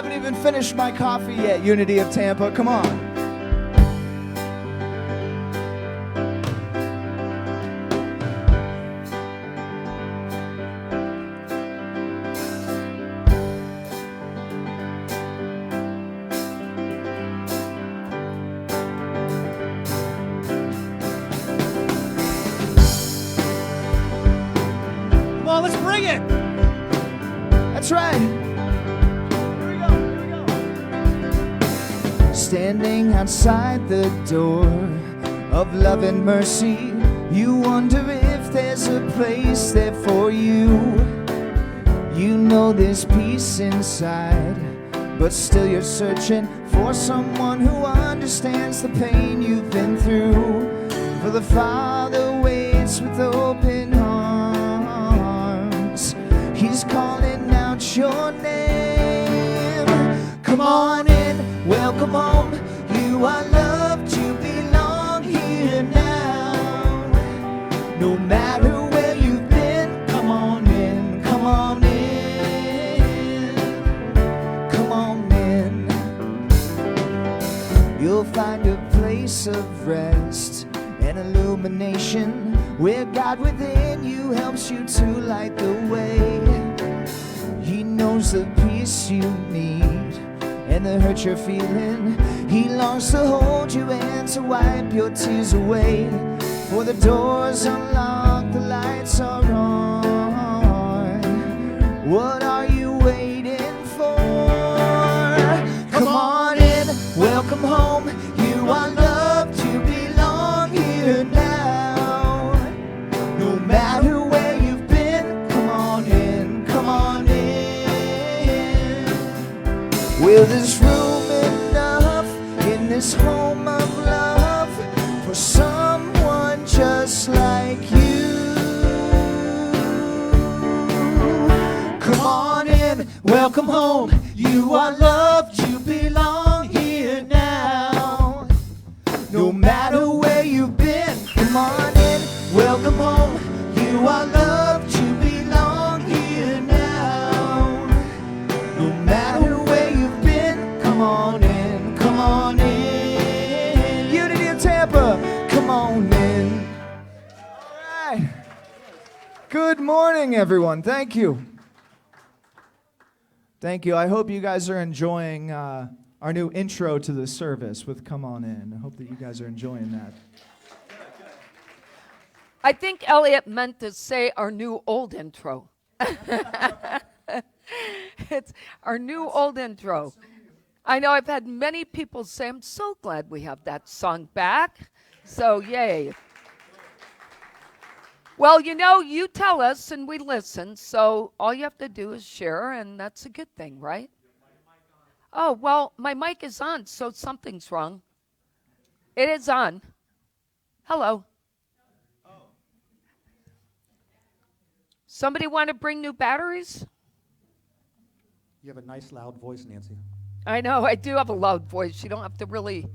haven't even finished my coffee yet, Unity of Tampa. Come on. Come on, let's bring it. That's right. Here we go. Standing outside the door of love and mercy, you wonder if there's a place there for you. You know there's peace inside, but still you're searching for someone who understands the pain you've been through. For the Father waits with open arms. He's calling out your name. Come on in, welcome home. You are loved, you belong here now. No matter where you've been, come on in, come on in, come on in. You'll find a place of rest and illumination where God within you helps you to light the way. He knows the peace you need and the hurt you're feeling. He longs to hold you and to wipe your tears away. For the door's unlocked, the lights are on. What are you waiting for? Come on in, welcome home. You are loved, you belong here now. No matter where you've been, come on in, come on in. Well, there's room enough in this home of love for someone just like you. Come on in, welcome home. You are loved, you belong here now. No matter where you've been, come on in, welcome home. You are loved, you belong here now. No matter where you've been, come on in, come on in. Unity of Tampa, come on in. All right. Good morning, everyone. Thank you. Thank you. I hope you guys are enjoying our new intro to the service with Come On In. I hope that you guys are enjoying that. I think Elliot meant to say our new old intro. It's our new old intro. I know I've had many people say, I'm so glad we have that song back. So, yay. Well, you know, you tell us and we listen, so all you have to do is share, and that's a good thing, right? Oh, well, my mic is on, so something's wrong. It is on. Hello. Somebody want to bring new batteries? You have a nice loud voice, Nancy. I know, I do have a loud voice. You don't have to really.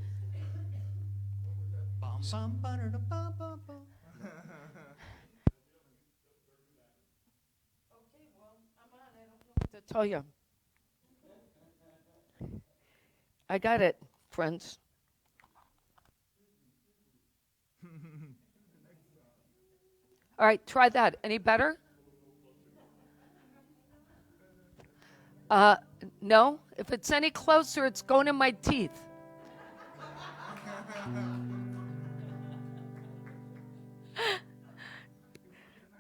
To tell you. I got it, friends. All right, try that. Any better? No. If it's any closer, it's going in my teeth.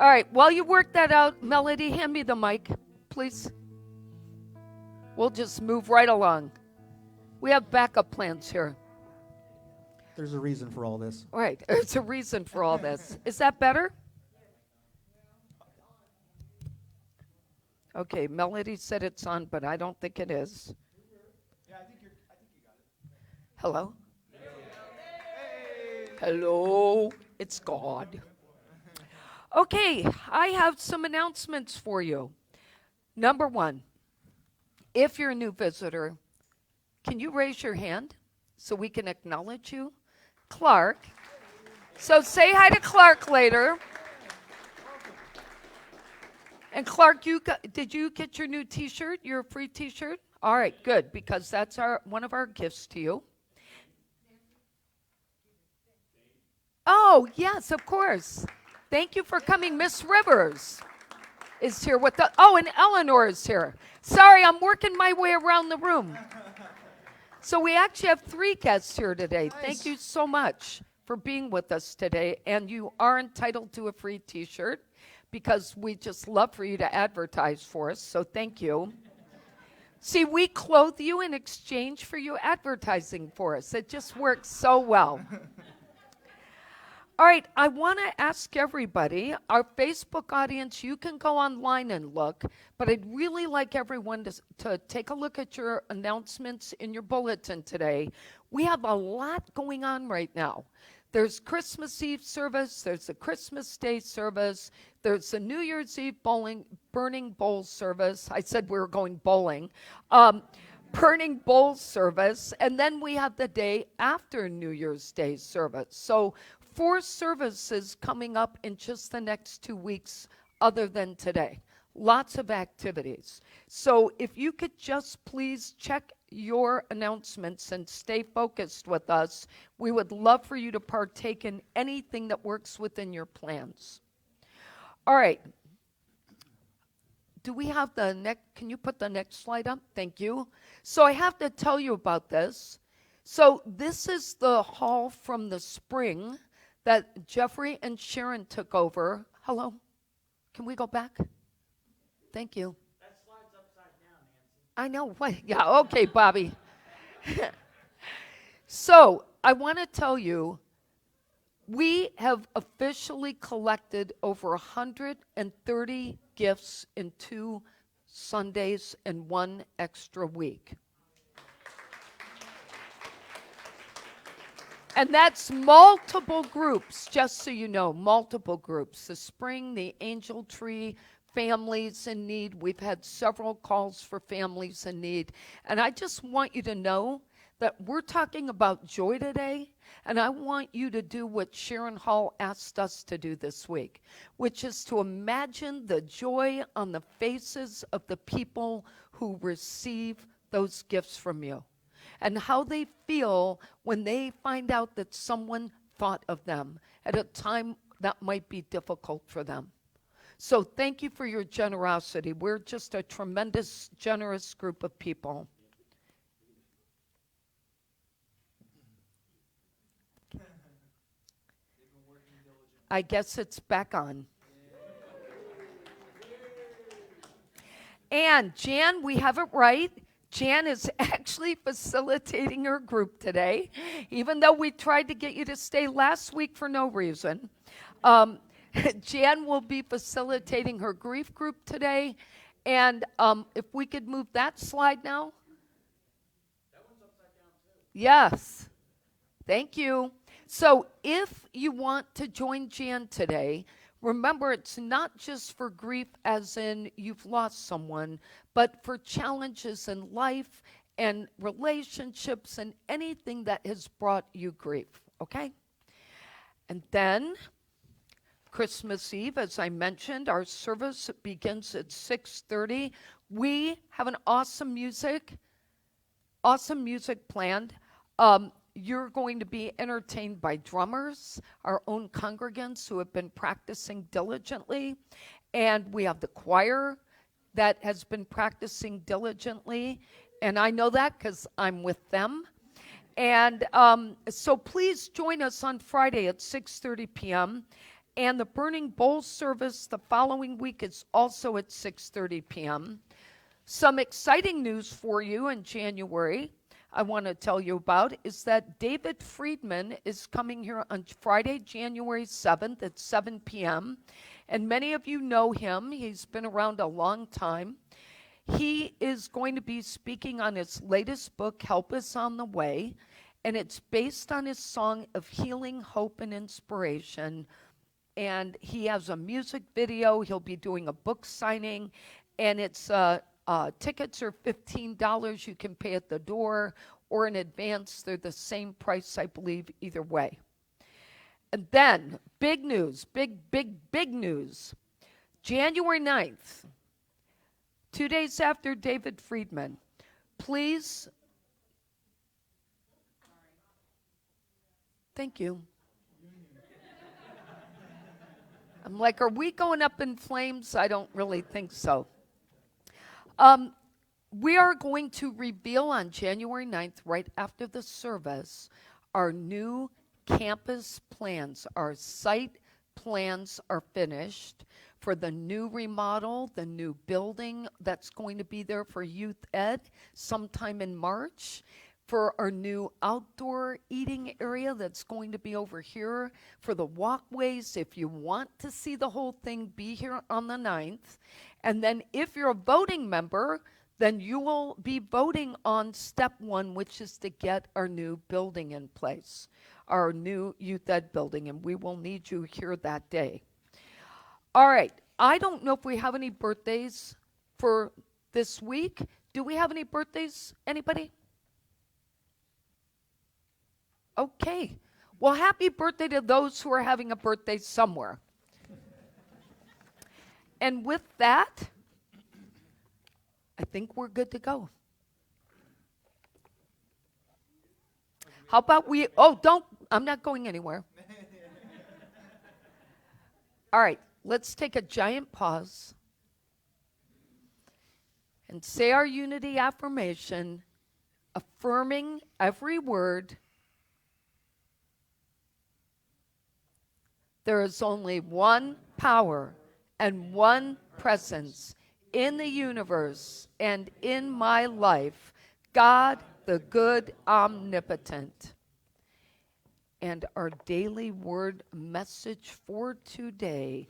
All right, while you work that out, Melody, hand me the mic, please. We'll just move right along. We have backup plans here. There's a reason for all this. All right, there's a reason for all this. Is that better? Okay, Melody said it's on, but I don't think it is. Yeah, I think you got it. Hello? Hello, it's God. Okay, I have some announcements for you. Number one, if you're a new visitor, can you raise your hand so we can acknowledge you? Clark. So say hi to Clark later. And Clark, did you get your new t-shirt, your free t-shirt? All right, good, because that's one of our gifts to you. Oh, yes, of course. Thank you for coming. Miss Rivers is here with the, oh, and Eleanor is here. Sorry, I'm working my way around the room. So we actually have 3 guests here today. Nice. Thank you so much for being with us today. And you are entitled to a free t-shirt because we just love for you to advertise for us. So thank you. See, we clothe you in exchange for you advertising for us. It just works so well. All right, I want to ask everybody, our Facebook audience, you can go online and look, but I'd really like everyone to take a look at your announcements in your bulletin today. We have a lot going on right now. There's Christmas Eve service, there's a Christmas Day service, there's a New Year's Eve burning bowl service. I said we were going bowling. Burning bowl service, and then we have the day after New Year's Day service. So 4 services coming up in just the next 2 weeks other than today. Lots of activities. So if you could just please check your announcements and stay focused with us, we would love for you to partake in anything that works within your plans. All right. Do we have the next, can you put the next slide up? Thank you. So I have to tell you about this. So this is the hall from the spring that Jeffrey and Sharon took over. Hello? Can we go back? Thank you. That slide's upside down, Nancy. I know. What? Yeah, okay, Bobby. So I want to tell you, we have officially collected over 130 gifts in 2 Sundays and 1 extra week. And that's multiple groups, just so you know, multiple groups. The Spring, the Angel Tree, families in need. We've had several calls for families in need. And I just want you to know that we're talking about joy today, and I want you to do what Sharon Hall asked us to do this week, which is to imagine the joy on the faces of the people who receive those gifts from you, and how they feel when they find out that someone thought of them at a time that might be difficult for them. So thank you for your generosity. We're just a tremendous, generous group of people. I guess it's back on. And Jan, we have it right. Jan is actually facilitating her group today, even though we tried to get you to stay last week for no reason. Jan will be facilitating her grief group today. And if we could move that slide now. That one's upside down, too. Yes. Thank you. So if you want to join Jan today, remember it's not just for grief as in you've lost someone, but for challenges in life and relationships and anything that has brought you grief, okay? And then Christmas Eve, as I mentioned, our service begins at 6:30. We have an awesome music planned. You're going to be entertained by drummers, our own congregants who have been practicing diligently. And we have the choir that has been practicing diligently. And I know that because I'm with them. And so please join us on Friday at 6:30 p.m. And the Burning Bowl service the following week is also at 6:30 p.m. Some exciting news for you in January I want to tell you about is that David Friedman is coming here on Friday, January 7th at 7 p.m. And many of you know him. He's been around a long time. He is going to be speaking on his latest book, Help Is on the Way. And it's based on his song of healing, hope, and inspiration. And he has a music video. He'll be doing a book signing. And it's tickets are $15. You can pay at the door or in advance. They're the same price, I believe, either way. And then, big news, big news. January 9th, 2 days after David Friedman, please. Thank you. I'm like, are we going up in flames? I don't really think so. We are going to reveal on January 9th, right after the service, our new campus plans. Our site plans are finished for the new remodel, the new building that's going to be there for youth ed sometime in March, for our new outdoor eating area that's going to be over here, for the walkways. If you want to see the whole thing, be here on the 9th. And then if you're a voting member, then you will be voting on step 1, which is to get our new building in place, our new youth ed building, and we will need you here that day. All right, I don't know if we have any birthdays for this week. Do we have any birthdays? Anybody? Okay. Well, happy birthday to those who are having a birthday somewhere. And with that, I think we're good to go. How about I'm not going anywhere. All right, let's take a giant pause and say our unity affirmation, affirming every word. There is only one power and one presence in the universe and in my life, God, the good omnipotent. And our daily word message for today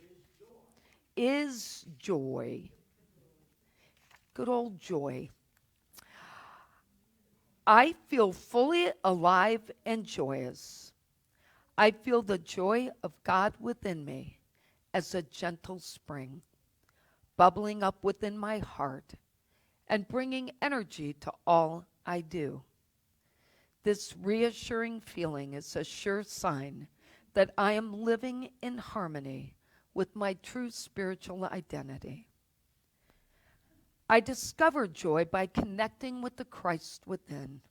is joy. Good old joy. I feel fully alive and joyous. I feel the joy of God within me as a gentle spring, bubbling up within my heart and bringing energy to all I do. This reassuring feeling is a sure sign that I am living in harmony with my true spiritual identity. I discover joy by connecting with the Christ within.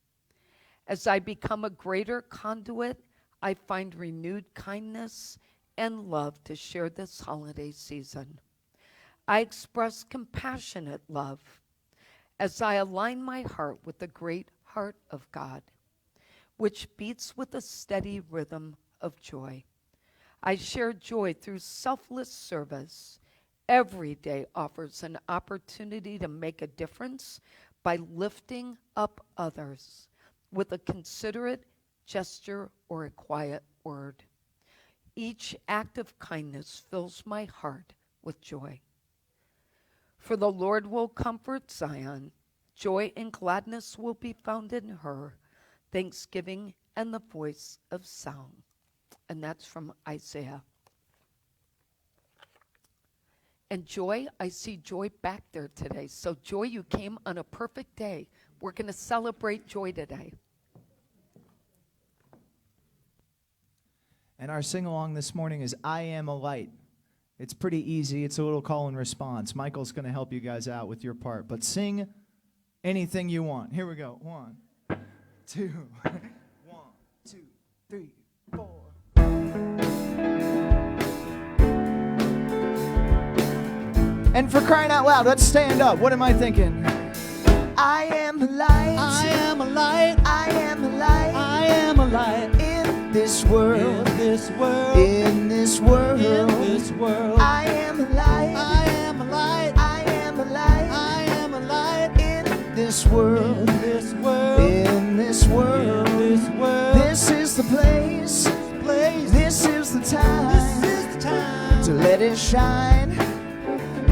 As I become a greater conduit, I find renewed kindness and love to share this holiday season. I express compassionate love as I align my heart with the great heart of God, which beats with a steady rhythm of joy. I share joy through selfless service. Every day offers an opportunity to make a difference by lifting up others with a considerate gesture or a quiet word. Each act of kindness fills my heart with joy. For the Lord will comfort Zion. Joy and gladness will be found in her. Thanksgiving and the voice of song. And that's from Isaiah. And Joy, I see Joy back there today. So Joy, you came on a perfect day. We're going to celebrate Joy today. And our sing-along this morning is I Am a Light. It's pretty easy. It's a little call and response. Michael's going to help you guys out with your part. But sing anything you want. Here we go. 1, 2. 1, 2, 3, 4. And for crying out loud, let's stand up. What am I thinking? I am a light. I am a light. I am a light. I am a light. In this world. In this world. In this world. In this world. I am a light. I am a light. I am a light. I am a light. In this world. In this world. In this world. In this world. This is the place. This is the time. This is the time. To let it shine.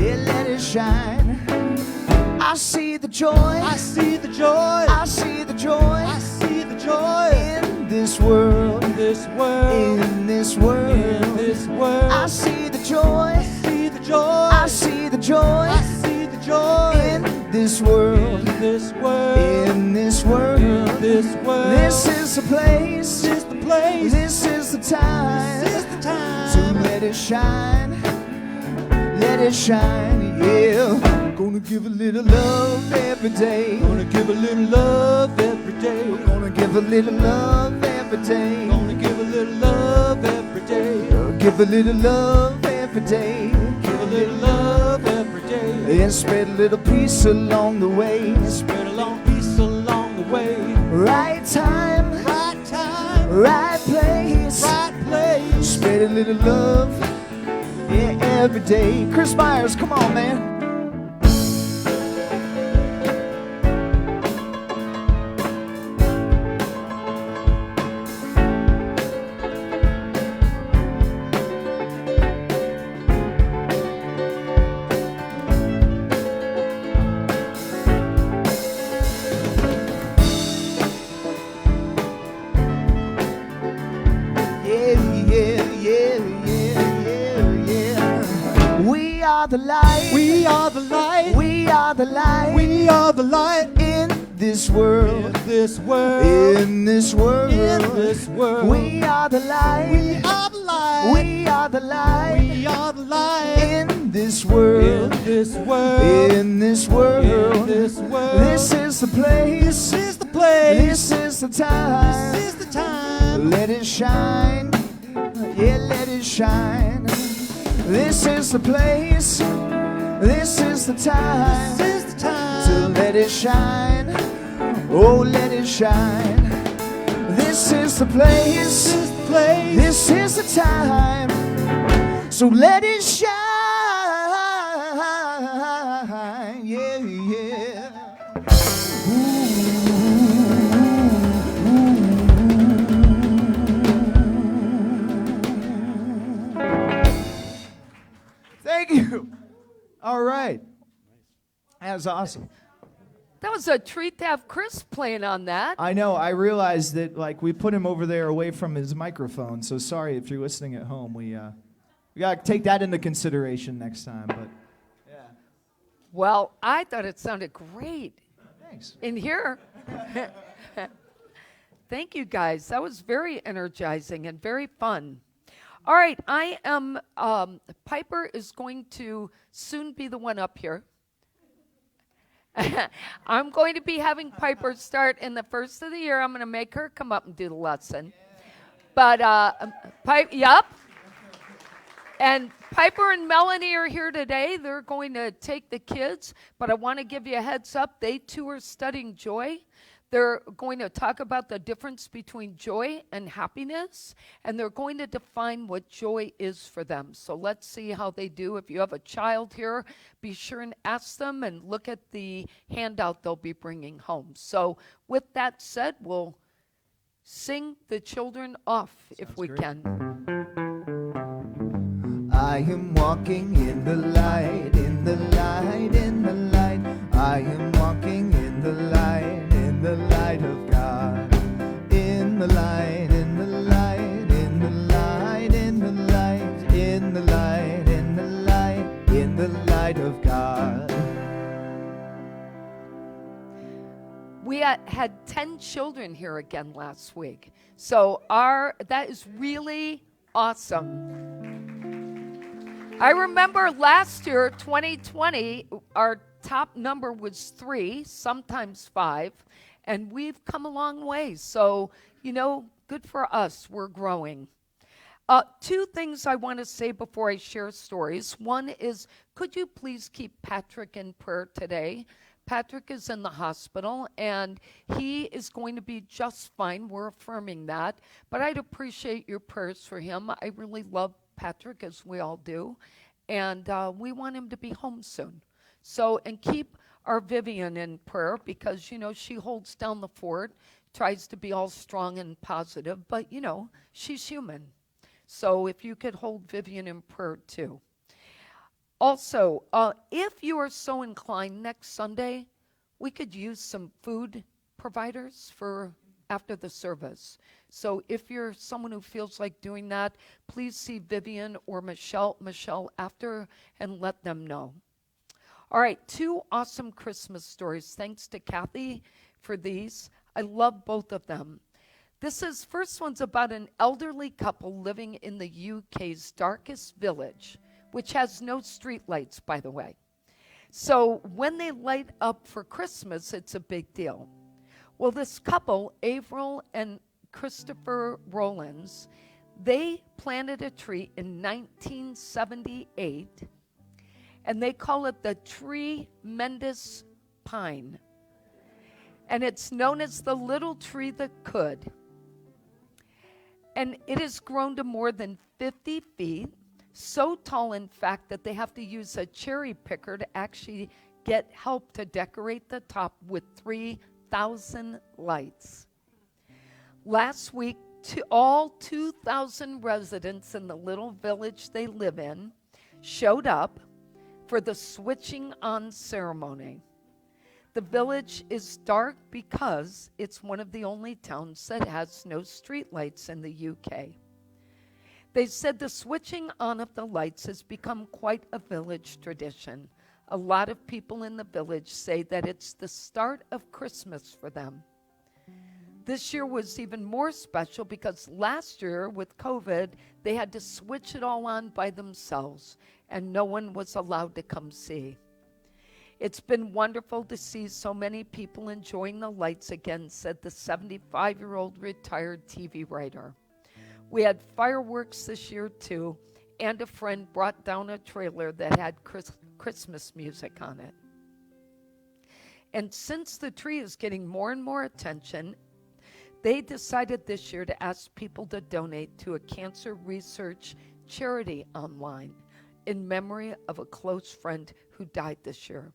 Yeah, let it shine. I see the joy. I see the joy. I see the joy. I see the joy. In this world. In this world. In this world. In this world. I see the joy. I see the joy. I see the joy. I see the joy. In this world. In this world. In this world. In this world. This is the place. This is the place. This is the time. This is the time. To let it shine. Let it shine, yeah. Gonna give a little love every day. Gonna give a little love every day. Gonna give a little love every day. Gonna give a little love every day. Give a little love every day. Give a little love every day. And spread a little peace along the way. Spread along peace along the way. Right time, Right time, right place. right place. Spread a little love, yeah, every day. Chris Myers, come on, man. We are the light. We are the light. We are the light. We are the light In this world. in this world. In this world. In this world. We are the light. We are the light. We are the light. We are the light In this world. in this world. In this world. In this world. This is the place. This is the place. This is the time. This is the time. Let it shine. Yeah, let it shine. This is the place. This is the time. This is the time. To let it shine. Oh, let it shine. This is the place. This is the place. This is the time. So let it shine. Yeah, yeah. Thank you. All right. That was awesome. That was a treat to have Chris playing on that. I know. I realized that, like, we put him over there away from his microphone. So sorry if you're listening at home. We got to take that into consideration next time. But yeah, Well, I thought it sounded great thanks. in here. Thank you, guys. That was very energizing and very fun. All right, I am, Piper is going to soon be the one up here. I'm going to be having Piper start in the first of the year. I'm going to make her come up and do the lesson. But, yep. And Piper and Melanie are here today. They're going to take the kids, but I want to give you a heads up. They too are studying joy. They're going to talk about the difference between joy and happiness, and they're going to define what joy is for them. So let's see how they do. If you have a child here, be sure and ask them and look at the handout they'll be bringing home. So with that said, we'll sing the children off if we can. I am walking in the light, in the light, in the light. I am walking in the light of God. In the light, in the light, in the light, in the light, in the light, in the light, in the light of God. We had 10 children here again last week. So that is really awesome. I remember last year, 2020, our top number was 3, sometimes 5, and we've come a long way. So, good for us. We're growing. 2 things I want to say before I share stories. One is, could you please keep Patrick in prayer today? Patrick is in the hospital, and he is going to be just fine. We're affirming that. But I'd appreciate your prayers for him. I really love Patrick, as we all do, and we want him to be home soon. So, and keep our Vivian in prayer because, she holds down the fort, tries to be all strong and positive, but, she's human. So if you could hold Vivian in prayer too. Also, if you are so inclined, next Sunday, we could use some food providers for after the service. So if you're someone who feels like doing that, please see Vivian or Michelle after and let them know. All right, 2 awesome Christmas stories. Thanks to Kathy for these. I love both of them. First one's about an elderly couple living in the UK's darkest village, which has no streetlights, by the way. So when they light up for Christmas, it's a big deal. Well, this couple, Avril and Christopher Rollins, they planted a tree in 1978, and they call it the Tremendous Pine. And it's known as the little tree that could. And it has grown to more than 50 feet, so tall, in fact, that they have to use a cherry picker to actually get help to decorate the top with 3,000 lights. Last week, all 2,000 residents in the little village they live in showed up for the switching on ceremony. The village is dark because it's one of the only towns that has no streetlights in the UK. They said the switching on of the lights has become quite a village tradition. A lot of people in the village say that it's the start of Christmas for them. This year was even more special because last year with COVID, they had to switch it all on by themselves, and no one was allowed to come see. It's been wonderful to see so many people enjoying the lights again, said the 75-year-old retired TV writer. We had fireworks this year too, and a friend brought down a trailer that had Christmas music on it. And since the tree is getting more and more attention, they decided this year to ask people to donate to a cancer research charity online in memory of a close friend who died this year.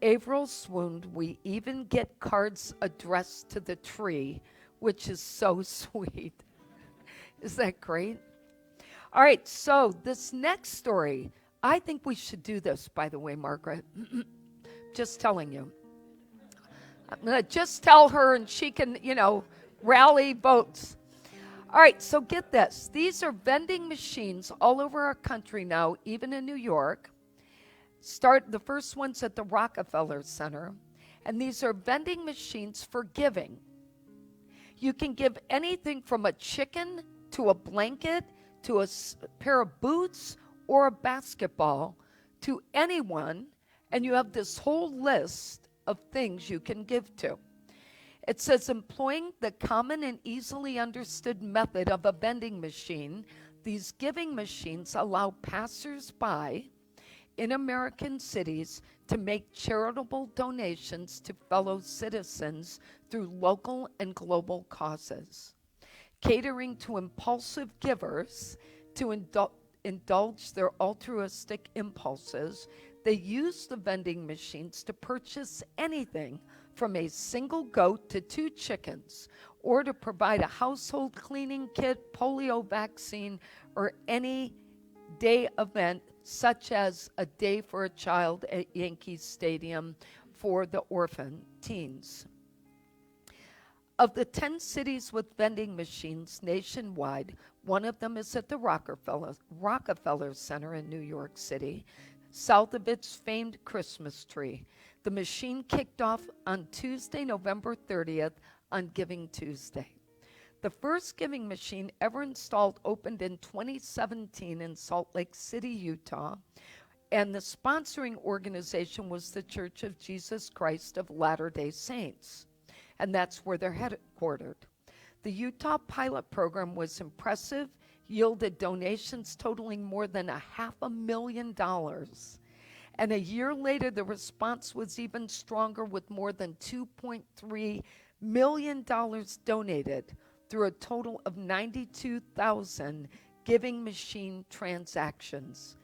Avril swooned. We even get cards addressed to the tree, which is so sweet. Is that great? All right, so this next story, I think we should do this, by the way, Margaret. Just telling you. I'm going to just tell her and she can, rally votes. All right, so get this. These are vending machines all over our country now, even in New York. The first one's at the Rockefeller Center. And these are vending machines for giving. You can give anything from a chicken to a blanket to a pair of boots or a basketball to anyone. And you have this whole list of things you can give to. It says, employing the common and easily understood method of a vending machine, these giving machines allow passers-by in American cities to make charitable donations to fellow citizens through local and global causes. Catering to impulsive givers to indulge their altruistic impulses, they use the vending machines to purchase anything from a single goat to 2 chickens, or to provide a household cleaning kit, polio vaccine, or any day event such as a day for a child at Yankee Stadium for the orphan teens. Of the 10 cities with vending machines nationwide, one of them is at the Rockefeller Center in New York City, south of its famed Christmas tree. The machine kicked off on Tuesday, November 30th, on Giving Tuesday. The first giving machine ever installed opened in 2017 in Salt Lake City, Utah, and the sponsoring organization was the Church of Jesus Christ of Latter-day Saints, and that's where they're headquartered. The Utah pilot program was impressive, yielded donations totaling more than $500,000. And a year later, the response was even stronger with more than $2.3 million donated through a total of 92,000 giving machine transactions.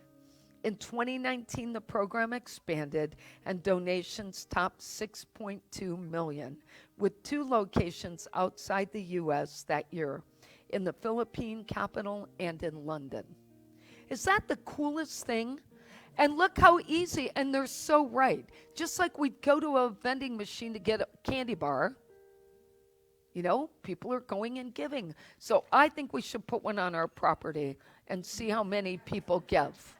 In 2019, the program expanded and donations topped 6.2 million, with 2 locations outside the U.S. that year, in the Philippine capital and in London. Is that the coolest thing? And look how easy, and they're so right. Just like we'd go to a vending machine to get a candy bar, people are going and giving. So I think we should put one on our property and see how many people give.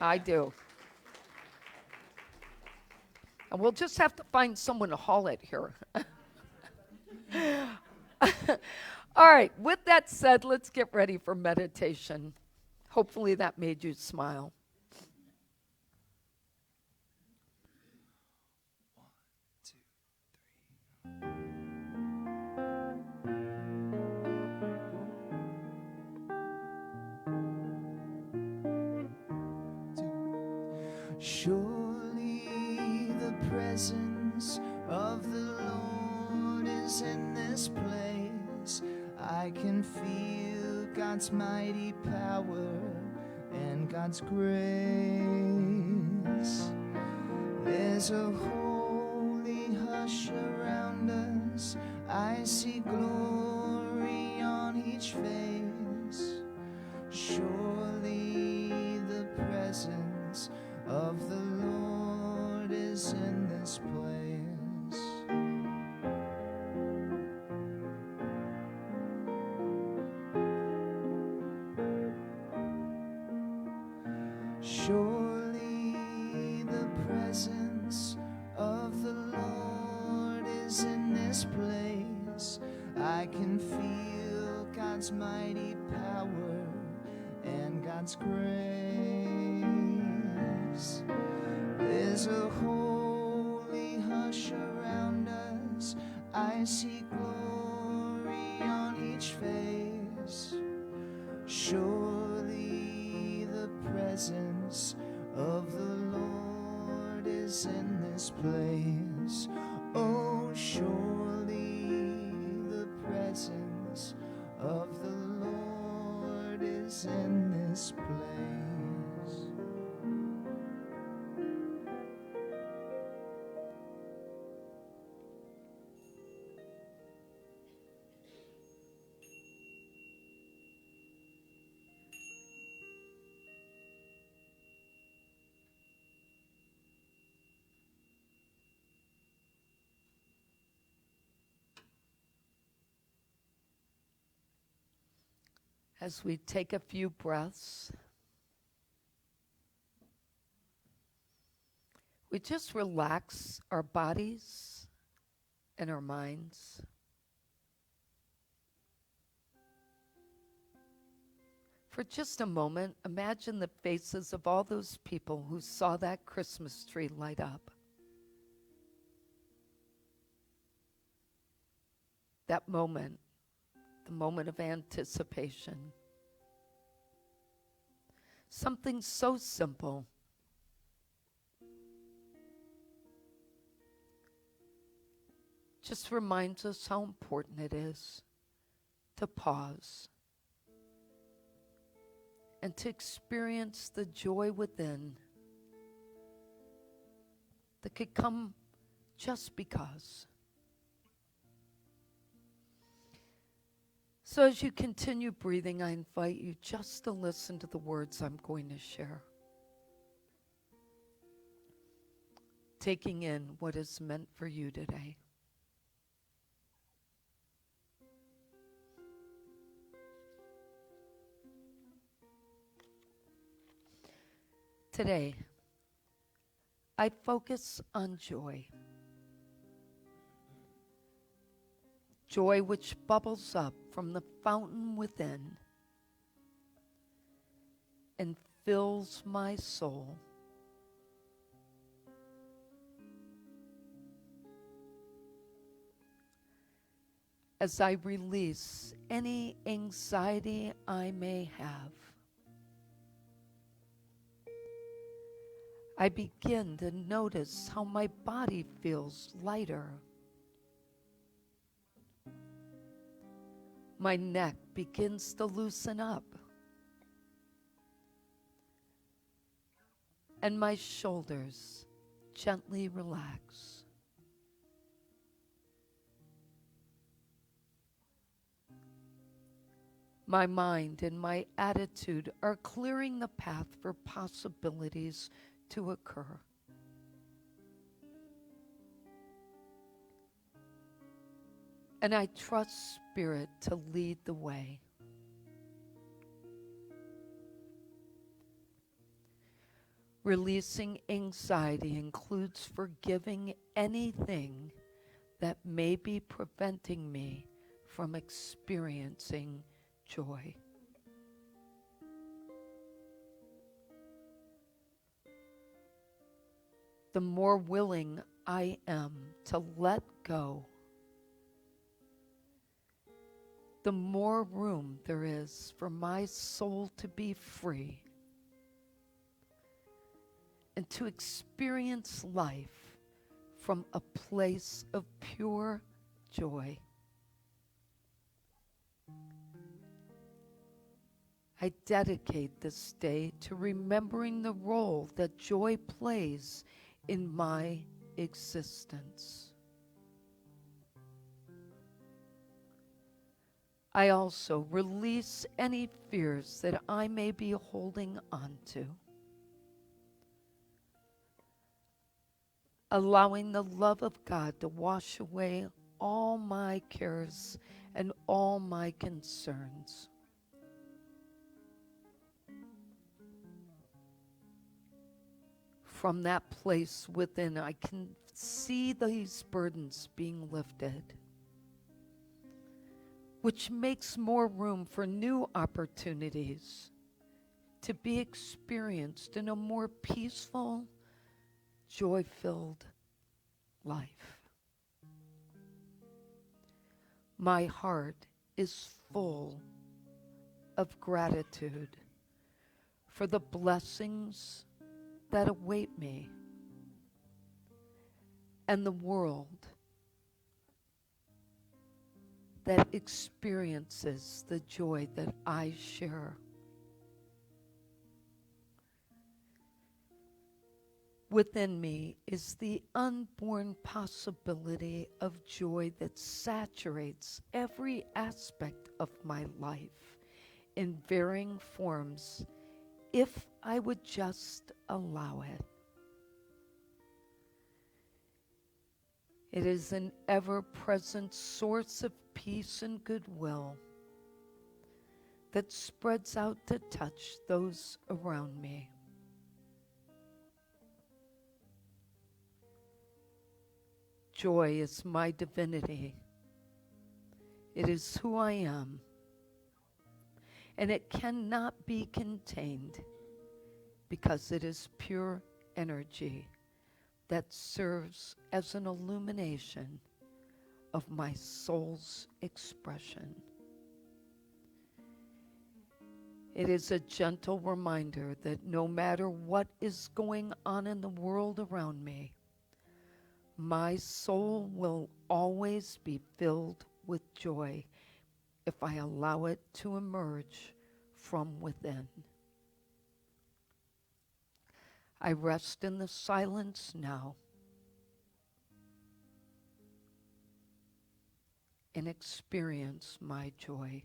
I do. And we'll just have to find someone to haul it here. All right, with that said, let's get ready for meditation. Hopefully that made you smile. Surely the presence of the Lord is in this place. I can feel God's mighty power and God's grace. There's a holy hush around us. I see glory on each face. Surely the presence of the Lord is in this place. Surely the presence of the Lord is in this place. I can feel God's mighty power and God's grace. There's a holy hush around us. I see glory on each face. Surely the presence of the Lord is in this place. Oh, surely the presence of the Lord is in this place. As we take a few breaths, we just relax our bodies and our minds. For just a moment, imagine the faces of all those people who saw that Christmas tree light up. That moment, the moment of anticipation. Something so simple. Just reminds us how important it is to pause and to experience the joy within that could come just because. So as you continue breathing, I invite you just to listen to the words I'm going to share. Taking in what is meant for you today. Today, I focus on joy. Joy which bubbles up from the fountain within and fills my soul. As I release any anxiety I may have, I begin to notice how my body feels lighter. My neck begins to loosen up. And my shoulders gently relax. My mind and my attitude are clearing the path for possibilities to occur. And I trust Spirit to lead the way. Releasing anxiety includes forgiving anything that may be preventing me from experiencing joy. The more willing I am to let go, the more room there is for my soul to be free and to experience life from a place of pure joy. I dedicate this day to remembering the role that joy plays in my existence. I also release any fears that I may be holding on to, allowing the love of God to wash away all my cares and all my concerns. From that place within, I can see these burdens being lifted, which makes more room for new opportunities to be experienced in a more peaceful, joy-filled life. My heart is full of gratitude for the blessings that await me and the world that experiences the joy that I share. Within me is the unborn possibility of joy that saturates every aspect of my life in varying forms if I would just allow it. It is an ever-present source of peace and goodwill that spreads out to touch those around me. Joy is my divinity. It is who I am, and it cannot be contained because it is pure energy that serves as an illumination of my soul's expression. It is a gentle reminder that no matter what is going on in the world around me, my soul will always be filled with joy if I allow it to emerge from within. I rest in the silence now and experience my joy.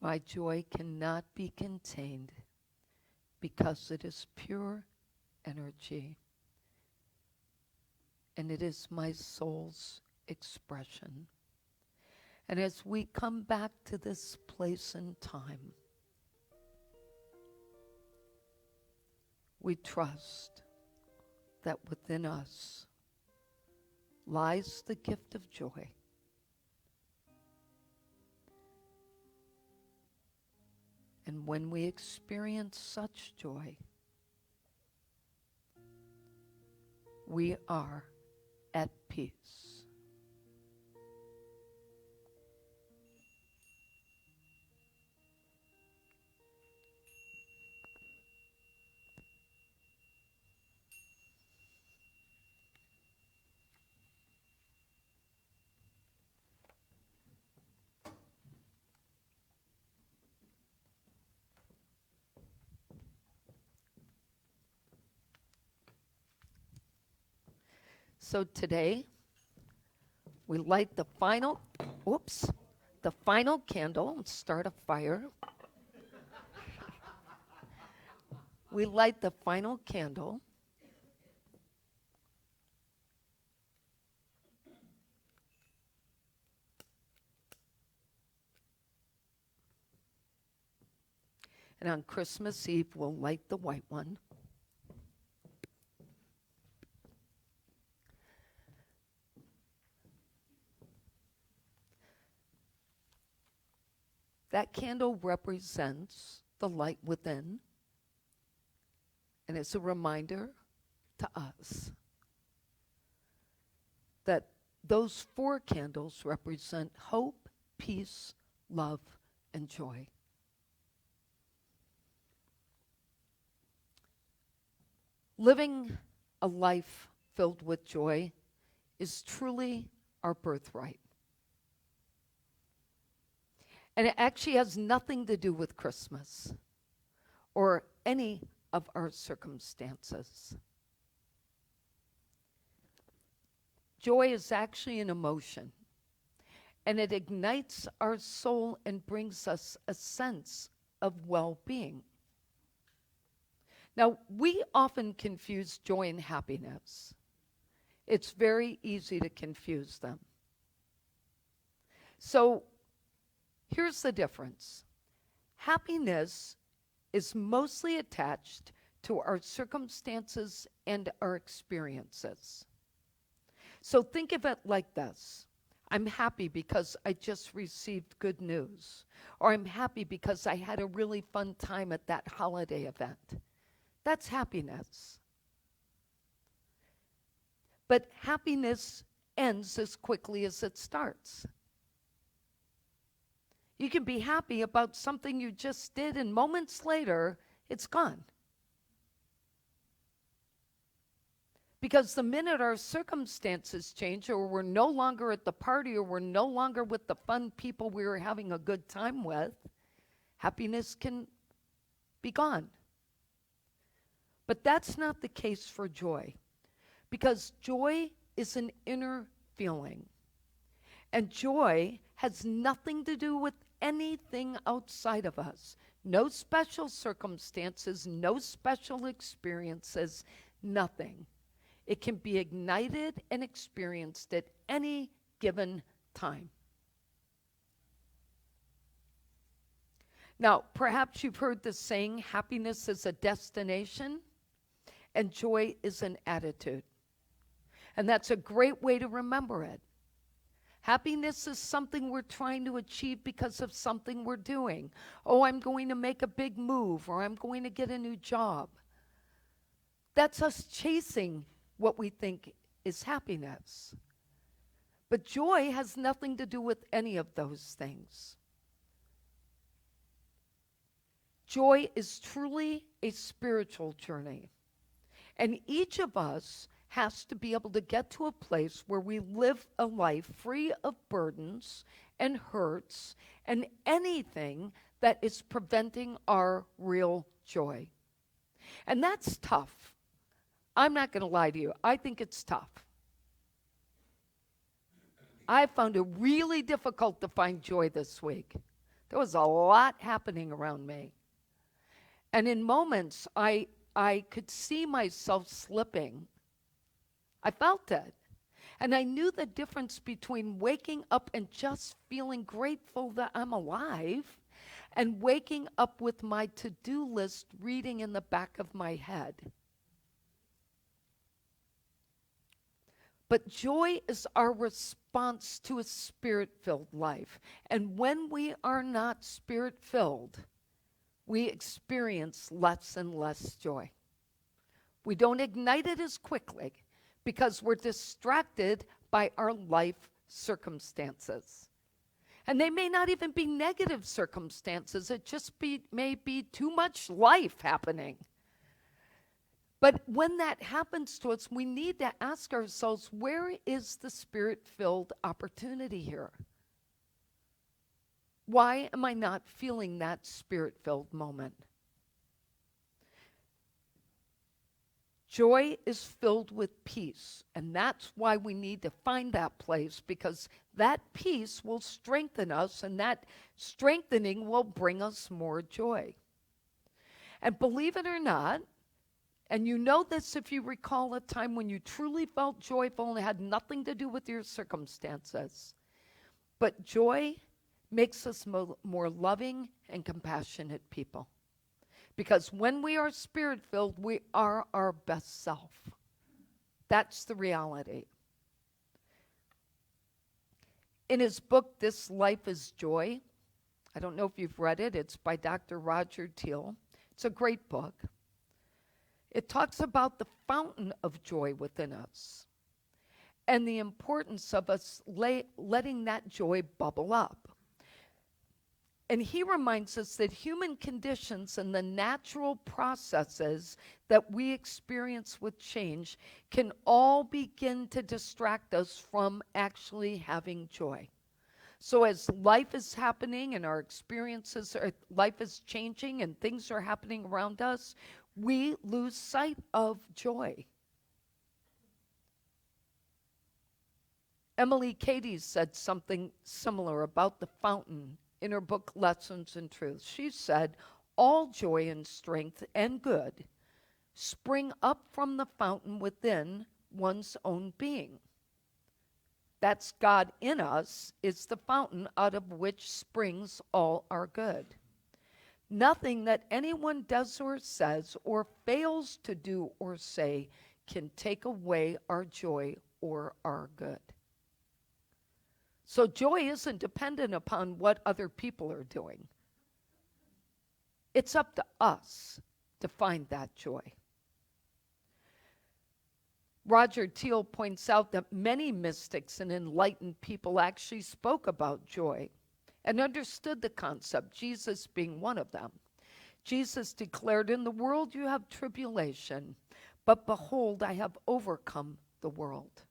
My joy cannot be contained because it is pure energy, and it is my soul's expression. And as we come back to this place and time, we trust that within us lies the gift of joy. And when we experience such joy, we are at peace. So today, we light the final candle and start a fire. We light the final candle. And on Christmas Eve, we'll light the white one. That candle represents the light within, and it's a reminder to us that those 4 candles represent hope, peace, love, and joy. Living a life filled with joy is truly our birthright. And it actually has nothing to do with Christmas or any of our circumstances. Joy is actually an emotion, and it ignites our soul and brings us a sense of well-being. Now, we often confuse joy and happiness. It's very easy to confuse them. So, here's the difference. Happiness is mostly attached to our circumstances and our experiences. So think of it like this. I'm happy because I just received good news. Or I'm happy because I had a really fun time at that holiday event. That's happiness. But happiness ends as quickly as it starts. You can be happy about something you just did, and moments later, it's gone. Because the minute our circumstances change, or we're no longer at the party, or we're no longer with the fun people we were having a good time with, happiness can be gone. But that's not the case for joy. Because joy is an inner feeling. And joy has nothing to do with anything outside of us. No special circumstances, no special experiences, nothing. It can be ignited and experienced at any given time. Now, perhaps you've heard the saying, happiness is a destination and joy is an attitude. And that's a great way to remember it. Happiness is something we're trying to achieve because of something we're doing. Oh, I'm going to make a big move, or I'm going to get a new job. That's us chasing what we think is happiness. But joy has nothing to do with any of those things. Joy is truly a spiritual journey. And each of us has to be able to get to a place where we live a life free of burdens and hurts and anything that is preventing our real joy. And that's tough. I'm not going to lie to you. I think it's tough. I found it really difficult to find joy this week. There was a lot happening around me. And in moments, I could see myself slipping. I felt it. And I knew the difference between waking up and just feeling grateful that I'm alive and waking up with my to-do list reading in the back of my head. But joy is our response to a spirit-filled life. And when we are not spirit-filled, we experience less and less joy. We don't ignite it as quickly because we're distracted by our life circumstances. And they may not even be negative circumstances. It just may be too much life happening. But when that happens to us, we need to ask ourselves, where is the spirit-filled opportunity here? Why am I not feeling that spirit-filled moment? Joy is filled with peace, and that's why we need to find that place, because that peace will strengthen us, and that strengthening will bring us more joy. And believe it or not, and you know this if you recall a time when you truly felt joyful and it had nothing to do with your circumstances, but joy makes us more loving and compassionate people. Because when we are spirit-filled, we are our best self. That's the reality. In his book, This Life is Joy, I don't know if you've read it. It's by Dr. Roger Teal. It's a great book. It talks about the fountain of joy within us and the importance of us letting that joy bubble up. And he reminds us that human conditions and the natural processes that we experience with change can all begin to distract us from actually having joy. So as life is happening and our experiences, life is changing and things are happening around us, we lose sight of joy. Emily Cady said something similar about the fountain in her book, Lessons in Truth. She said, all joy and strength and good spring up from the fountain within one's own being. That's God in us is the fountain out of which springs all our good. Nothing that anyone does or says or fails to do or say can take away our joy or our good. So joy isn't dependent upon what other people are doing. It's up to us to find that joy. Roger Teal points out that many mystics and enlightened people actually spoke about joy and understood the concept, Jesus being one of them. Jesus declared, "In the world you have tribulation, but behold, I have overcome the world."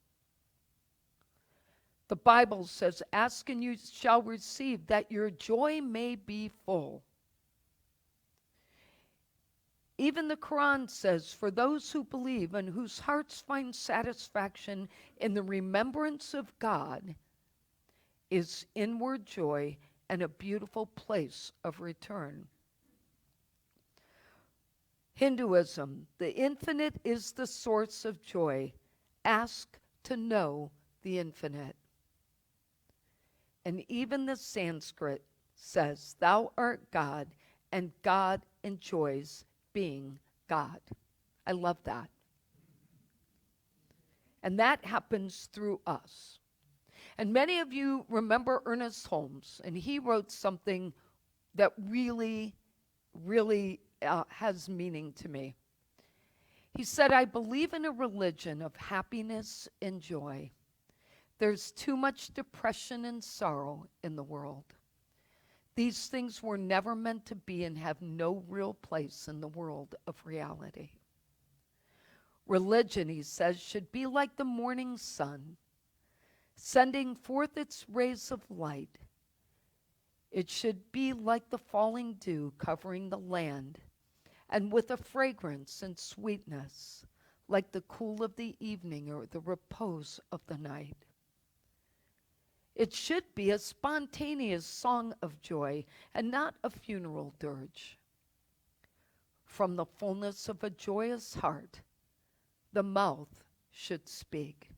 The Bible says, "Ask and you shall receive, that your joy may be full." Even the Quran says, "For those who believe and whose hearts find satisfaction in the remembrance of God is inward joy and a beautiful place of return." Hinduism, the infinite is the source of joy. Ask to know the infinite. And even the Sanskrit says, "Thou art God, and God enjoys being God." I love that. And that happens through us. And many of you remember Ernest Holmes, and he wrote something that really, really has meaning to me. He said, "I believe in a religion of happiness and joy. There's too much depression and sorrow in the world. These things were never meant to be and have no real place in the world of reality. Religion," he says, "should be like the morning sun, sending forth its rays of light. It should be like the falling dew covering the land, and with a fragrance and sweetness, like the cool of the evening or the repose of the night. It should be a spontaneous song of joy and not a funeral dirge. From the fullness of a joyous heart, the mouth should speak."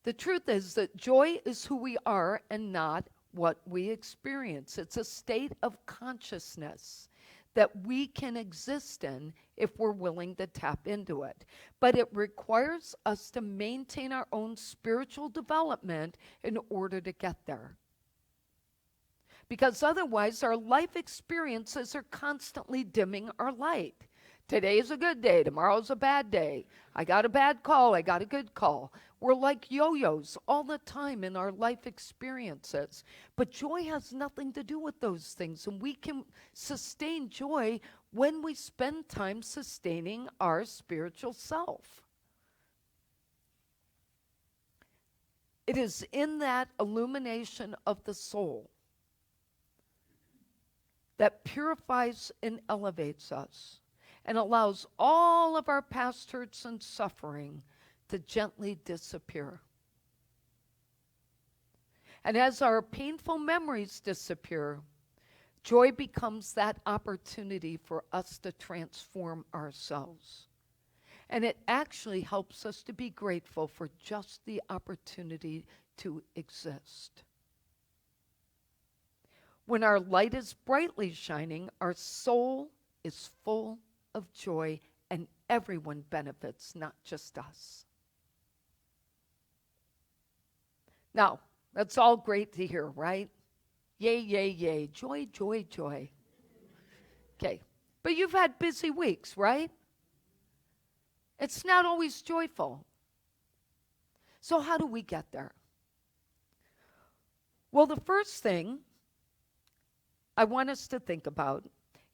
The truth is that joy is who we are and not what we experience. It's a state of consciousness that we can exist in if we're willing to tap into it. But it requires us to maintain our own spiritual development in order to get there. Because otherwise, our life experiences are constantly dimming our light. Today's a good day, tomorrow's a bad day. I got a bad call, I got a good call. We're like yo-yos all the time in our life experiences. But joy has nothing to do with those things, and we can sustain joy when we spend time sustaining our spiritual self. It is in that illumination of the soul that purifies and elevates us and allows all of our past hurts and suffering to gently disappear. And as our painful memories disappear, joy becomes that opportunity for us to transform ourselves. And it actually helps us to be grateful for just the opportunity to exist. When our light is brightly shining, our soul is full of joy, and everyone benefits, not just us. Now, that's all great to hear, right? Yay, yay, yay. Joy, joy, joy. Okay. But you've had busy weeks, right? It's not always joyful. So how do we get there? Well, the first thing I want us to think about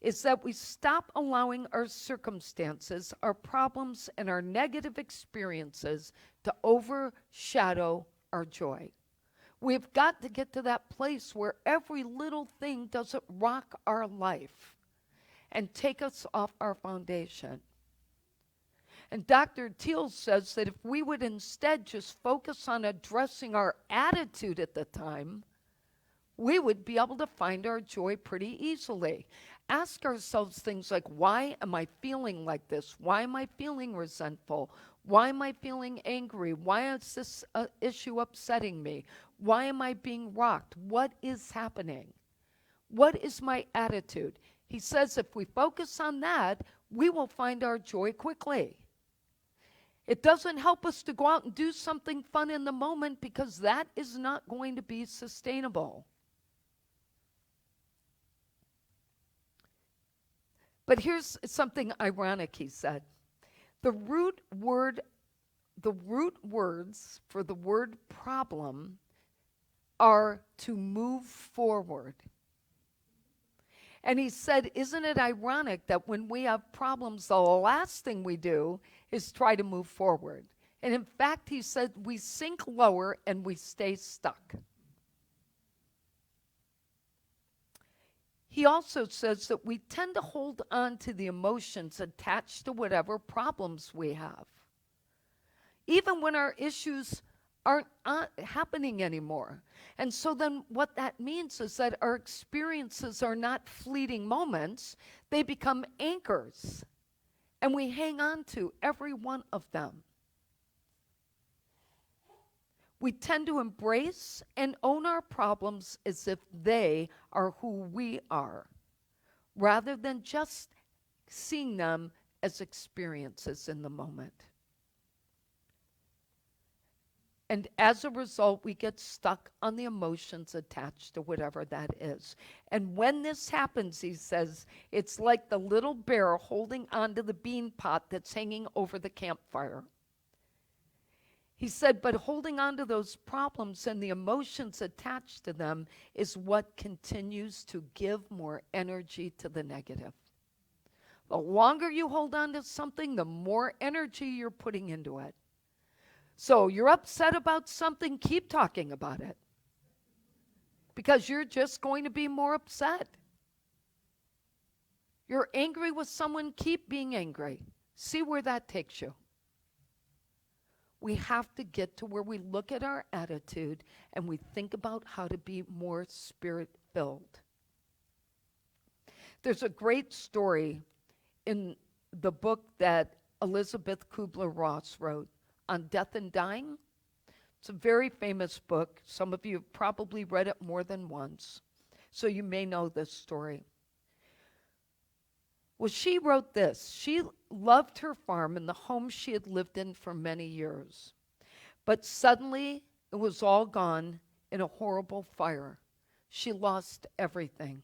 is that we stop allowing our circumstances, our problems, and our negative experiences to overshadow our joy. We've got to get to that place where every little thing doesn't rock our life and take us off our foundation. And Dr. Thiel says that if we would instead just focus on addressing our attitude at the time, we would be able to find our joy pretty easily. Ask ourselves things like, why am I feeling like this? Why am I feeling resentful? Why am I feeling angry? Why is this issue upsetting me? Why am I being rocked? What is happening? What is my attitude? He says if we focus on that, we will find our joy quickly. It doesn't help us to go out and do something fun in the moment because that is not going to be sustainable. But here's something ironic he said. The root words for the word problem are to move forward. And he said, isn't it ironic that when we have problems, the last thing we do is try to move forward? And in fact, he said, we sink lower and we stay stuck. He also says that we tend to hold on to the emotions attached to whatever problems we have, even when our issues aren't happening anymore. And so then what that means is that our experiences are not fleeting moments, they become anchors, and we hang on to every one of them. We tend to embrace and own our problems as if they are who we are, rather than just seeing them as experiences in the moment. And as a result, we get stuck on the emotions attached to whatever that is. And when this happens, he says, it's like the little bear holding onto the bean pot that's hanging over the campfire. He said, but holding on to those problems and the emotions attached to them is what continues to give more energy to the negative. The longer you hold on to something, the more energy you're putting into it. So you're upset about something, keep talking about it. Because you're just going to be more upset. You're angry with someone, keep being angry. See where that takes you. We have to get to where we look at our attitude and we think about how to be more spirit-filled. There's a great story in the book that Elizabeth Kubler-Ross wrote on death and dying. It's a very famous book. Some of you have probably read it more than once, so you may know this story. Well, she wrote this. She loved her farm and the home she had lived in for many years. But suddenly, it was all gone in a horrible fire. She lost everything.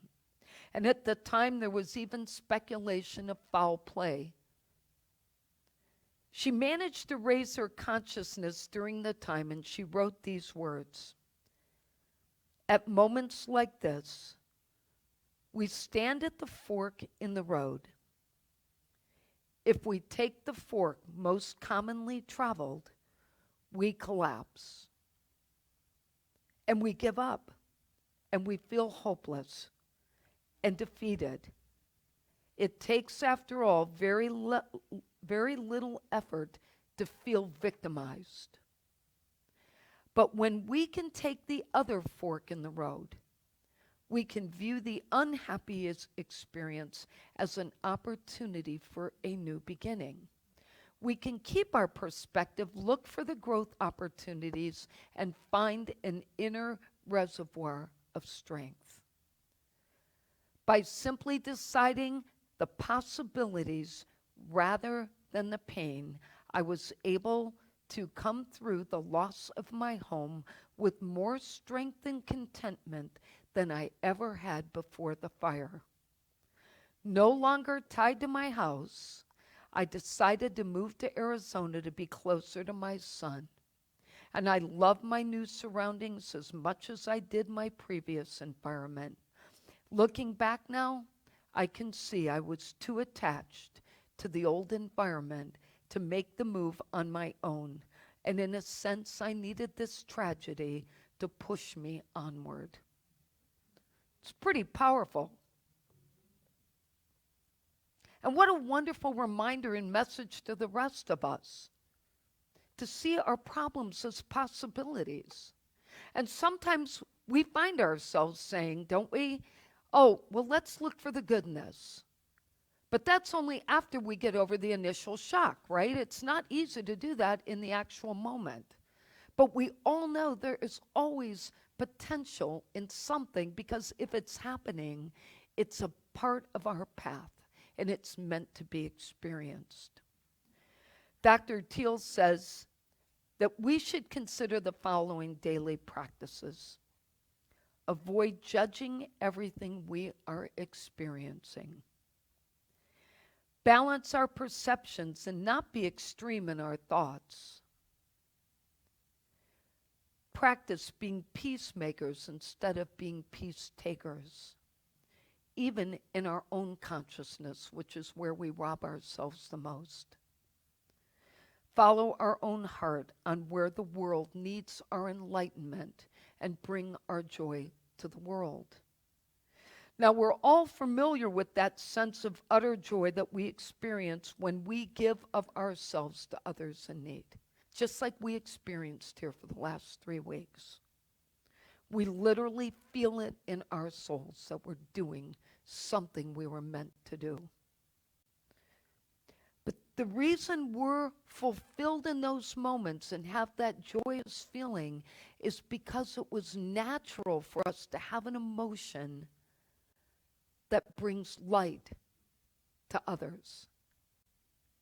And at the time, there was even speculation of foul play. She managed to raise her consciousness during the time, and she wrote these words. At moments like this, we stand at the fork in the road. If we take the fork most commonly traveled, we collapse. And we give up. And we feel hopeless. and defeated. It takes, after all, very little effort to feel victimized. But when we can take the other fork in the road, we can view the unhappy experience as an opportunity for a new beginning. We can keep our perspective, look for the growth opportunities, and find an inner reservoir of strength. By simply deciding the possibilities rather than the pain, I was able to come through the loss of my home with more strength and contentment than I ever had before the fire. No longer tied to my house, I decided to move to Arizona to be closer to my son. And I love my new surroundings as much as I did my previous environment. Looking back now, I can see I was too attached to the old environment to make the move on my own. And in a sense, I needed this tragedy to push me onward. It's pretty powerful. And what a wonderful reminder and message to the rest of us to see our problems as possibilities. And sometimes we find ourselves saying, don't we, oh, well, let's look for the goodness. But that's only after we get over the initial shock, right? It's not easy to do that in the actual moment. But we all know there is always potential in something, because if it's happening, it's a part of our path and it's meant to be experienced. Dr. Thiel says that we should consider the following daily practices. Avoid judging everything we are experiencing. Balance our perceptions and not be extreme in our thoughts. Practice being peacemakers instead of being peace takers, even in our own consciousness, which is where we rob ourselves the most. Follow our own heart on where the world needs our enlightenment and bring our joy to the world. Now, we're all familiar with that sense of utter joy that we experience when we give of ourselves to others in need, just like we experienced here for the last 3 weeks. We literally feel it in our souls that we're doing something we were meant to do. But the reason we're fulfilled in those moments and have that joyous feeling is because it was natural for us to have an emotion that brings light to others.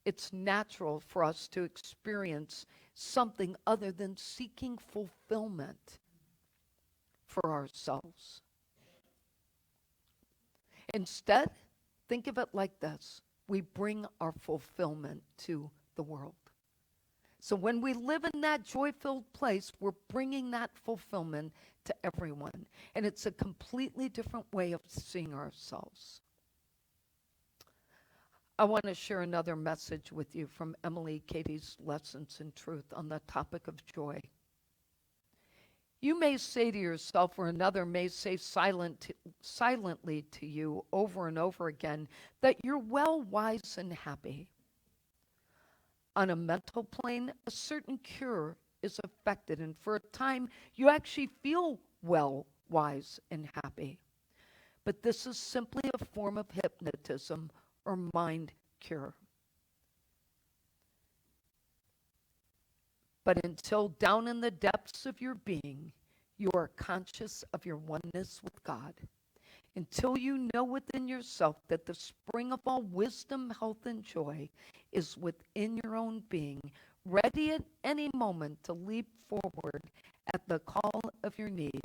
It's natural for us to experience something other than seeking fulfillment for ourselves. Instead, think of it like this. We bring our fulfillment to the world. So when we live in that joy-filled place, we're bringing that fulfillment to everyone. And it's a completely different way of seeing ourselves. I want to share another message with you from Emily Katie's Lessons in Truth on the topic of joy. You may say to yourself, or another may say silently to you over and over again, that you're well, wise, and happy. On a mental plane, a certain cure is affected, and for a time, you actually feel well, wise, and happy. But this is simply a form of hypnotism or mind cure. But until down in the depths of your being, you are conscious of your oneness with God. Until you know within yourself that the spring of all wisdom, health, and joy is within your own being, ready at any moment to leap forward at the call of your need.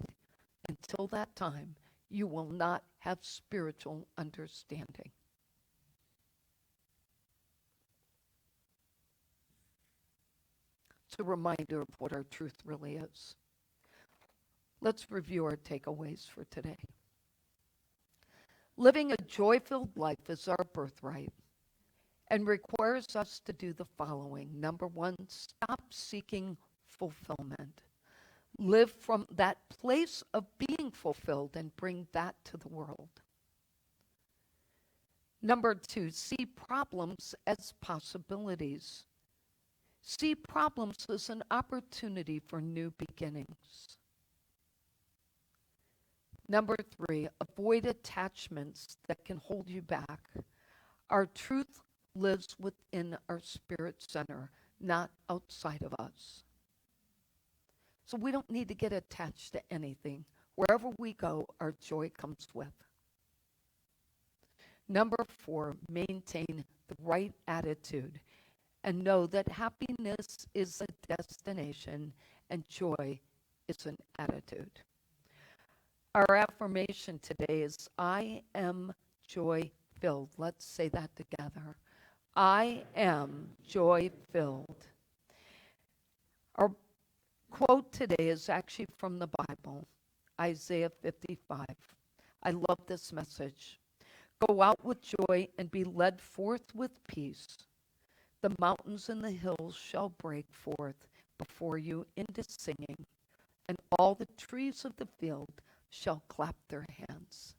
Until that time, you will not have spiritual understanding. It's a reminder of what our truth really is. Let's review our takeaways for today. Living a joy-filled life is our birthright and requires us to do the following. Number 1, stop seeking fulfillment. Live from that place of being fulfilled and bring that to the world. Number 2, see problems as possibilities. See problems as an opportunity for new beginnings. Number 3, avoid attachments that can hold you back. Our truth lives within our spirit center, not outside of us. So we don't need to get attached to anything. Wherever we go, our joy comes with. Number 4, maintain the right attitude and know that happiness is a destination and joy is an attitude. Our affirmation today is, I am joy-filled. Let's say that together. I am joy-filled. Our quote today is actually from the Bible, Isaiah 55. I love this message. Go out with joy and be led forth with peace. The mountains and the hills shall break forth before you into singing, and all the trees of the field shall clap their hands.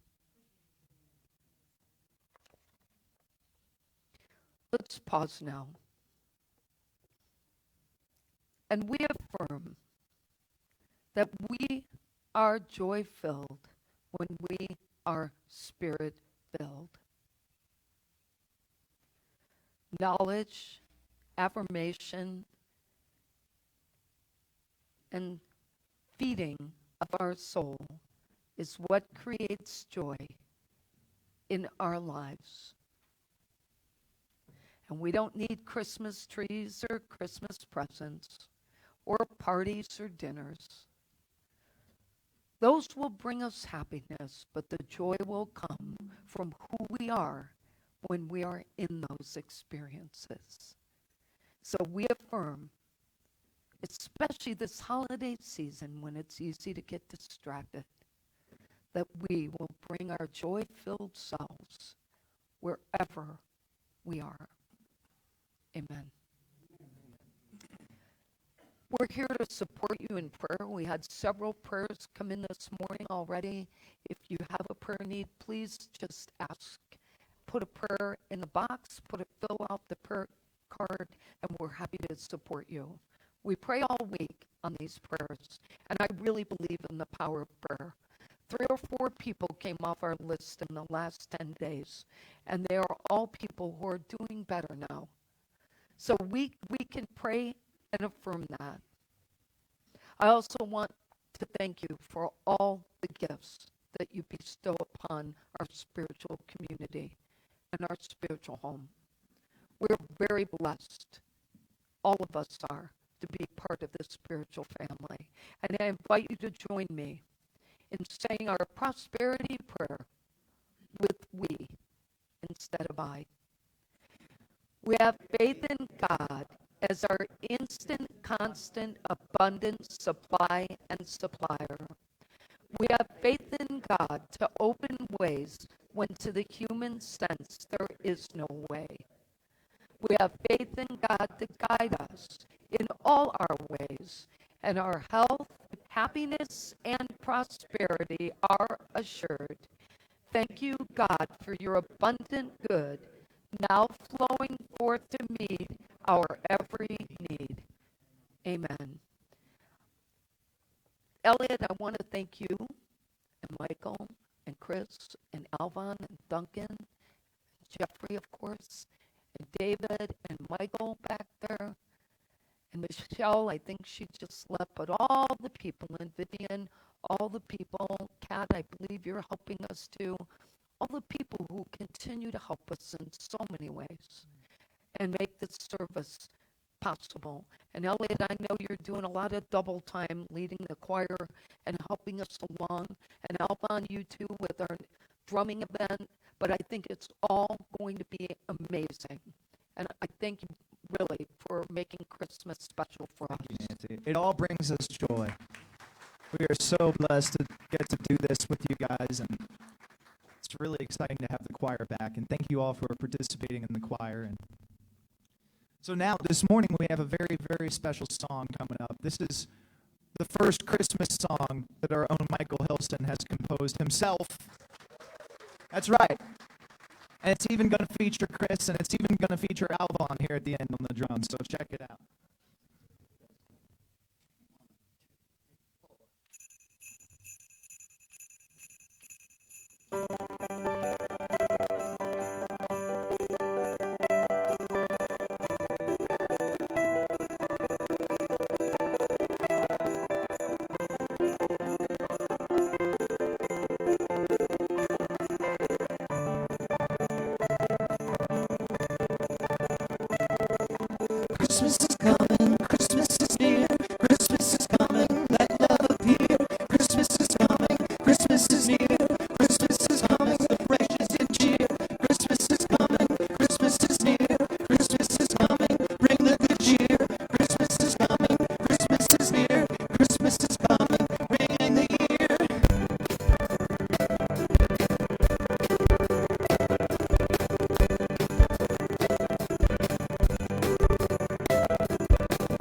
Let's pause now. And we affirm that we are joy-filled when we are spirit-filled. Knowledge, affirmation, and feeding of our soul is what creates joy in our lives. And we don't need Christmas trees or Christmas presents or parties or dinners. Those will bring us happiness, but the joy will come from who we are when we are in those experiences. So we affirm, especially this holiday season when it's easy to get distracted, that we will bring our joy-filled selves wherever we are. Amen. We're here to support you in prayer. We had several prayers come in this morning already. If you have a prayer need, please just ask. Put a prayer in the box, fill out the prayer card, and we're happy to support you. We pray all week on these prayers, and I really believe in the power of prayer. 3 or 4 people came off our list in the last 10 days, and they are all people who are doing better now. So we can pray and affirm that. I also want to thank you for all the gifts that you bestow upon our spiritual community and our spiritual home. We're very blessed, all of us are, to be part of this spiritual family. And I invite you to join me in saying our prosperity prayer with we instead of I. We have faith in God as our instant, constant, abundant supply and supplier. We have faith in God to open ways when to the human sense there is no way. We have faith in God to guide us in all our ways, and our health, happiness, and prosperity are assured. Thank you, God, for your abundant good, now flowing forth to meet our every need. Amen. Elliot, I want to thank you, and Michael, and Chris, and Alvon, and Duncan, and Jeffrey, of course, and David, and Michael back there, and Michelle, I think she just left, but all the people, and Vivian, all the people, Kat, I believe you're helping us too, all the people who continue to help us in so many ways and make this service possible. And Elliot, I know you're doing a lot of double time leading the choir and helping us along, and Alvon, you too, with our drumming event, but I think it's all going to be amazing. And I thank you really for making Christmas special for us. Nancy. It all brings us joy. We are so blessed to get to do this with you guys, and it's really exciting to have the choir back. And thank you all for participating in the choir. And so now, this morning, we have a very, very special song coming up. This is the first Christmas song that our own Michael Hilston has composed himself. That's right. And it's even going to feature Chris, and it's even going to feature Alvon here at the end on the drums, so check it out. Christmas is coming, Christmas is near, Christmas is coming, let love appear. Christmas is coming, Christmas is near, Christmas is coming, so precious and cheer. Christmas is coming, Christmas is near, Christmas is coming, bring the good cheer. Christmas is coming, Christmas is near, Christmas is coming, bring the year.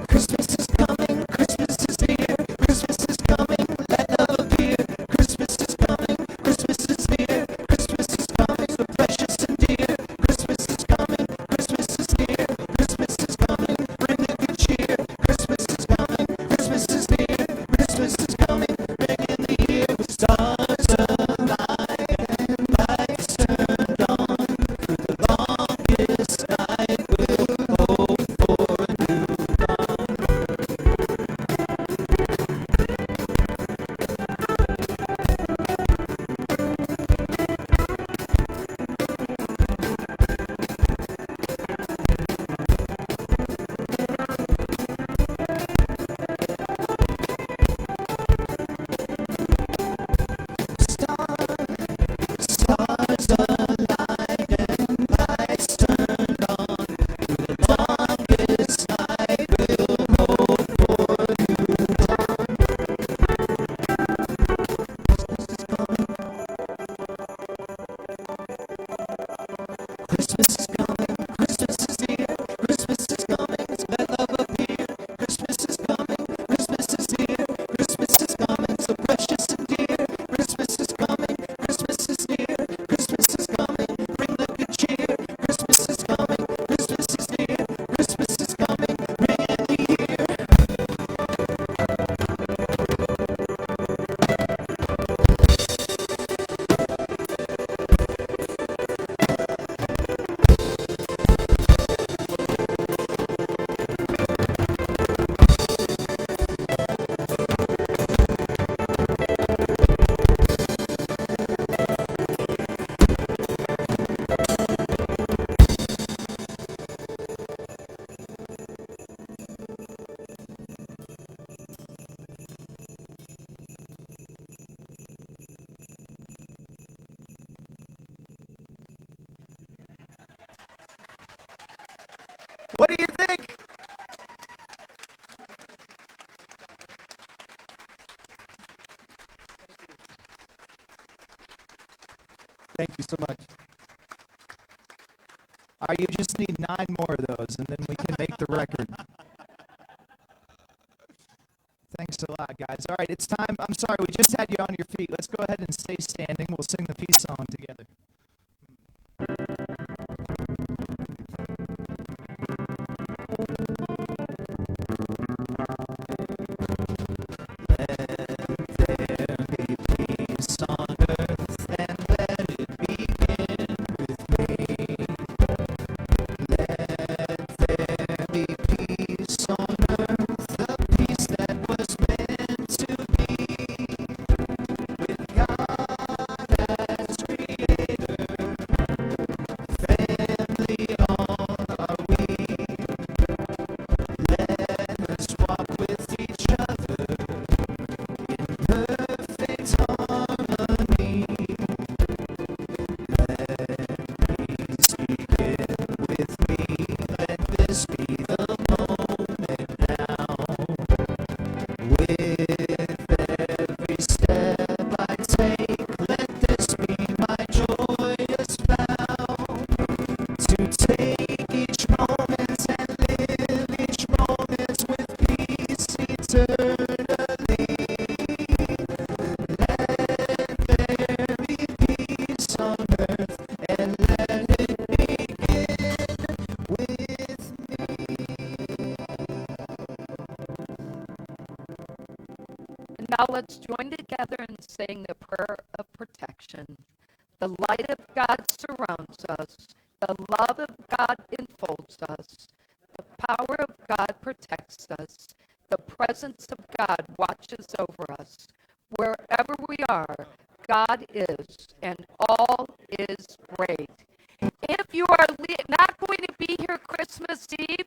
Christmas is coming, Christmas is near, Christmas is coming, let love appear. Christmas is coming, Christmas is near, Christmas is coming, so precious and dear. Christmas is coming, Christmas is near, Christmas is coming, bring the good cheer. Christmas is coming, Christmas is near, Christmas is coming, bring in the year. With stars alight and lights turned on, through the longest night we'll hope for a new dawn. Stars alight and lights turned on, through the longest night we'll hope for a new dawn. Christmas is coming, Christmas is near, Christmas is coming, let love appear. Christmas is coming, Christmas is near, Christmas is coming, so precious and dear. Christmas is coming, Christmas is near, Christmas is coming, bring the good cheer. Christmas is coming, Christmas is near, Christmas is coming, bring in the year. What do you think? Thank you so much. All right, you just need 9 more of those, and then we can make the record. Thanks a lot, guys. All right, it's time. I'm sorry, we just had you on your feet. Let's go ahead and stay standing. We'll sing the peace song together. Let there be peace on earth, and let it begin with me. Let there be peace on earth, the peace that was meant to be. With God as creator, Now let's join together in saying the prayer of protection. The light of God surrounds us. The love of God enfolds us. The power of God protects us. The presence of God watches over us. Wherever we are, God is, and all is great. If you are not going to be here Christmas Eve,